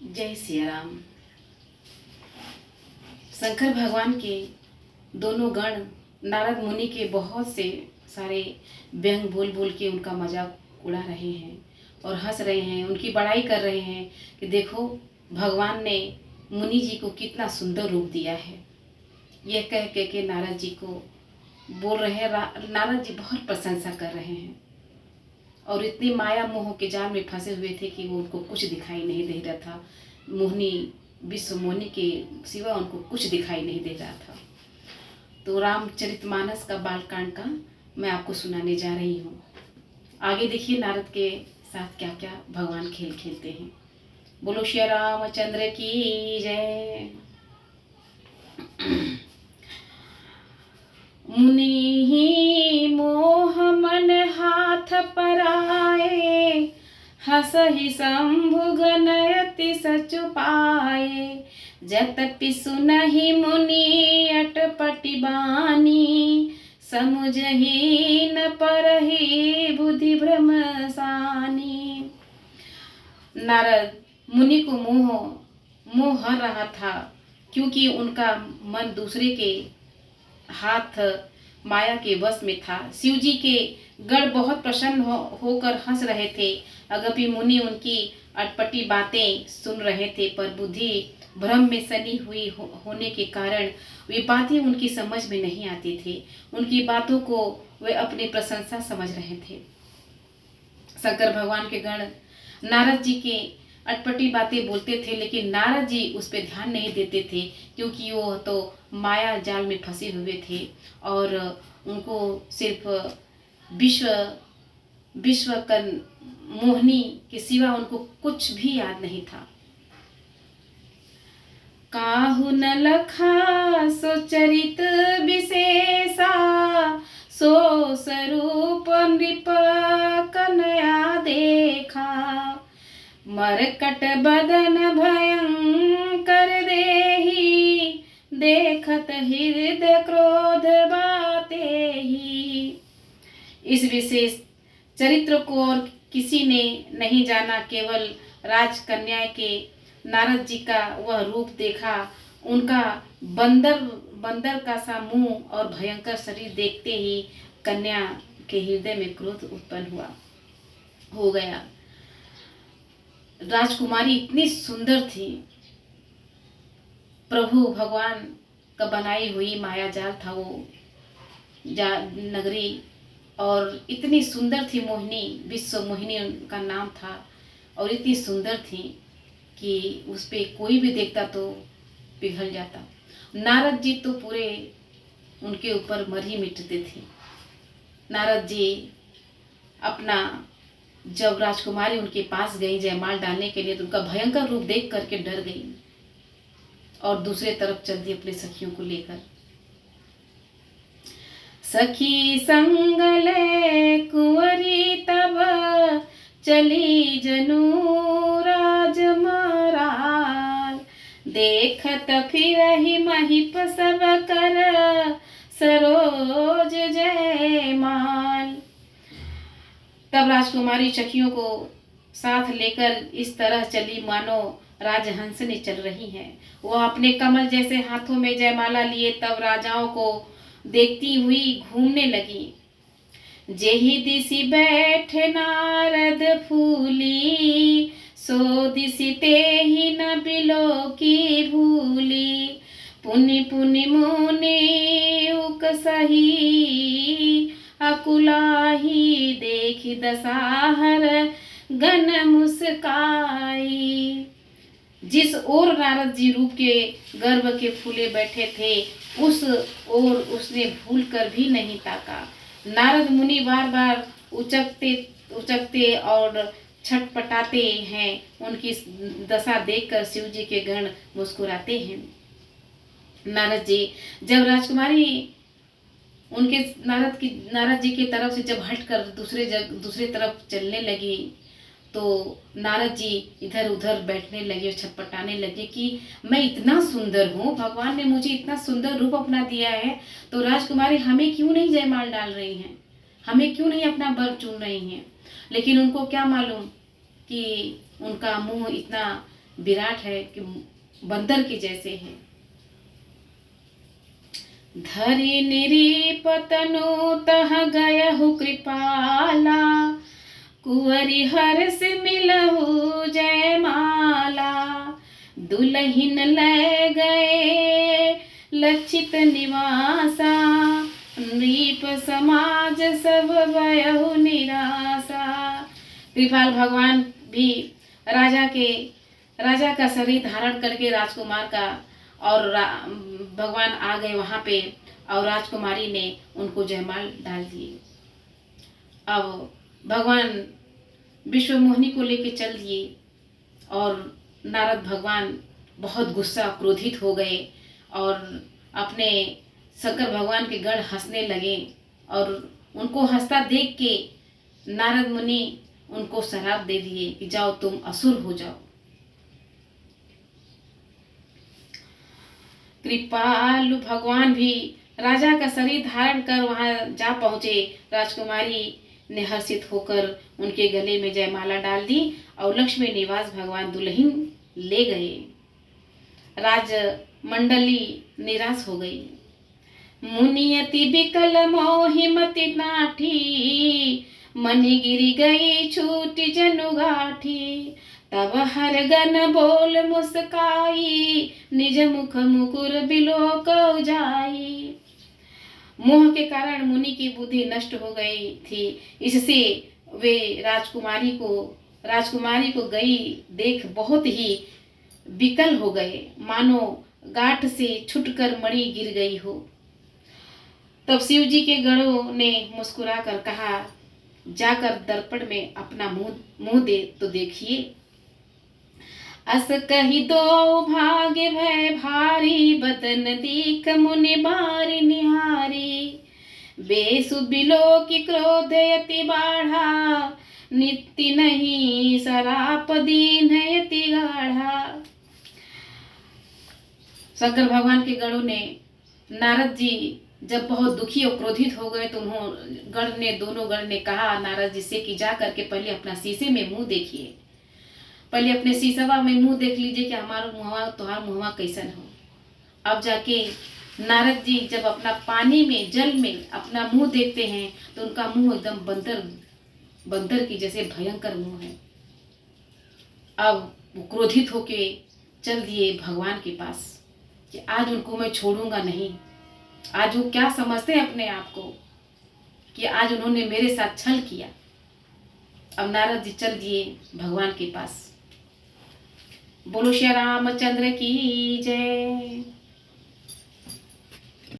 जय सिया राम। शंकर भगवान के दोनों गण नारद मुनि के बहुत से सारे व्यंग बोल बोल के उनका मजाक उड़ा रहे हैं और हंस रहे हैं, उनकी बड़ाई कर रहे हैं कि देखो भगवान ने मुनि जी को कितना सुंदर रूप दिया है। यह कह के नारद जी को बोल रहे हैं। नारद जी बहुत प्रशंसा कर रहे हैं और इतनी माया मोह के जाल में फंसे हुए थे कि वो उनको कुछ दिखाई नहीं दे रहा था। मोहिनी विश्व मोहिनी के सिवा उनको कुछ दिखाई नहीं दे रहा था। तो रामचरितमानस का बालकांड का मैं आपको सुनाने जा रही हूँ। आगे देखिए नारद के साथ क्या क्या भगवान खेल खेलते हैं। बोलो श्री रामचंद्र की जय। मुनि ही मोह मन हाथ पराए, हसहि शंभु गनयति सचु पाए। जतपि सुनहि मुनि अटपटि बानी, समुझहि न परहि बुद्धि भ्रम सानी। नारद मुनि को मोह हर रहा था, क्योंकि उनका मन दूसरे के हाथ माया के वश में था। शिव जी के गण बहुत प्रसन्न होकर हंस रहे थे। अगपि मुनि उनकी अटपटी बातें सुन रहे थे, पर बुद्धि भ्रम में सनी हुई होने के कारण वे बातें उनकी समझ में नहीं आती थी। उनकी बातों को वे अपनी प्रशंसा समझ रहे थे। शंकर भगवान के गण नारद जी के अटपटी बातें बोलते थे, लेकिन नारद जी उस पर ध्यान नहीं देते थे, क्योंकि वो तो माया जाल में फंसे हुए थे और उनको सिर्फ विश्व कर मोहिनी के सिवा उनको कुछ भी याद नहीं था। काहु न लखा सो चरित विशेषा, सो स्वरूप नृप कनया देखा। मरकट बदन भयंकर देही, देखत हृदय क्रोध बाते ही। इस विशेष चरित्र को और किसी ने नहीं जाना, केवल राजकन्या के नारद जी का वह रूप देखा। उनका बंदर का सा मुंह और भयंकर शरीर देखते ही कन्या के हृदय में क्रोध उत्पन्न हो गया। राजकुमारी इतनी सुंदर थी, प्रभु भगवान का बनाई हुई माया जाल था वो नगरी, और इतनी सुंदर थी मोहिनी, विश्व मोहिनी उनका नाम था, और इतनी सुंदर थी कि उस पे कोई भी देखता तो पिघल जाता। नारद जी तो पूरे उनके ऊपर मर ही मिटते थे। नारद जी अपना जब राजकुमारी उनके पास गई जयमाल डालने के लिए, तो उनका भयंकर रूप देख करके डर गई और दूसरे तरफ चल दी अपने सखियों को लेकर। सखी संग ले कुंवरी तब, चली जनु राजमराल। देखत फिरहि महिप सब कर, सरोज जयमाल। तब राजकुमारी सखियों को साथ लेकर इस तरह चली मानो राजहंसनी चल रही हैं। वह अपने कमल जैसे हाथों में जयमाला लिए तब राजाओं को देखती हुई घूमने लगी। जेहि दिशि बैठे नारद फूली, सो दिशि तेहि न बिलो की भूली। पुनि पुनि मुनि उकसही, अकुलाही देखी दसाहर गन मुस्काई। जिस ओर नारद जी रूप के गर्भ के फूले बैठे थे, उस ओर उसने भूल कर भी नहीं ताका। नारद मुनि बार बार उचकते और छटपटाते हैं। उनकी दशा देखकर शिव जी के गण मुस्कुराते हैं। नारद जी जब राजकुमारी उनके नारद जी की तरफ से जब हटकर दूसरे तरफ चलने लगी, तो नारद जी इधर उधर बैठने लगे और छटपटाने लगे कि मैं इतना सुंदर हूँ, भगवान ने मुझे इतना सुंदर रूप अपना दिया है, तो राजकुमारी हमें क्यों नहीं जयमाल डाल रही हैं, हमें क्यों नहीं अपना वर चुन रही हैं। लेकिन उनको क्या मालूम कि उनका मुंह इतना विराट है कि बंदर के जैसे है। धरि निरीपतनु तह गयहु कृपाला, कुंवरी हर्ष मिलहु जयमाला। दुल्हिन ले गए लक्षित निवासा, नृप समाज सब भयहु निराशा। कृपाल भगवान भी राजा का शरीर धारण करके राजकुमार का और भगवान आ गए वहाँ पे और राजकुमारी ने उनको जयमाल डाल दिए। अब भगवान विश्व मोहिनी को लेके चल दिए और नारद भगवान बहुत गुस्सा क्रोधित हो गए और अपने शंकर भगवान के गण हंसने लगे और उनको हंसता देख के नारद मुनि उनको श्राप दे दिए कि जाओ तुम असुर हो जाओ। कृपालु भगवान भी राजा का शरीर धारण कर वहां जा पहुंचे। राजकुमारी ने हर्षित होकर उनके गले में जयमाला डाल दी और लक्ष्मी निवास भगवान दुल्हन ले गए। राज मंडली निराश हो गई। मुनियति बिकल मोहिमति नाठी, मनि गिरी गई छूटी जनु गाठी। तब हर गन बोल मुस्काई, निज मुख मुकुर बिलोक जाई। मोह के कारण मुनि की बुद्धि नष्ट हो गई थी, इससे वे राजकुमारी को गई देख बहुत ही विकल हो गए, मानो गांठ से छुटकर मणि गिर गई हो। तब शिव जी के गणों ने मुस्कुराकर कहा, जाकर दर्पण में अपना मुंह दे तो देखिए। अस कही दो भाग्य भय भारी, बदन दीख मुनि बारी निहारी। बेसु बिलो की क्रोध यति बाढ़ा, नित्य नहीं सराप दीन यति गाढ़ा। शंकर भगवान के गणों ने नारद जी जब बहुत दुखी और क्रोधित हो गए तो दोनों गण ने कहा नारद जी से कि जा करके पहले अपना शीशे में मुंह देखिए, पहले अपने शीशवा में मुंह देख लीजिए कि हमारा मुहवा तुम्हारा मुहवा कैसन हो। अब जाके नारद जी जब अपना पानी में जल में अपना मुंह देखते हैं तो उनका मुंह एकदम बंदर की जैसे भयंकर मुंह है। अब वो क्रोधित होके चल दिए भगवान के पास कि आज उनको मैं छोड़ूंगा नहीं। आज वो क्या समझते हैं अपने आप को कि आज उन्होंने मेरे साथ छल किया। अब नारद जी चल दिए भगवान के पास। बोलो श्री रामचंद्र की जय।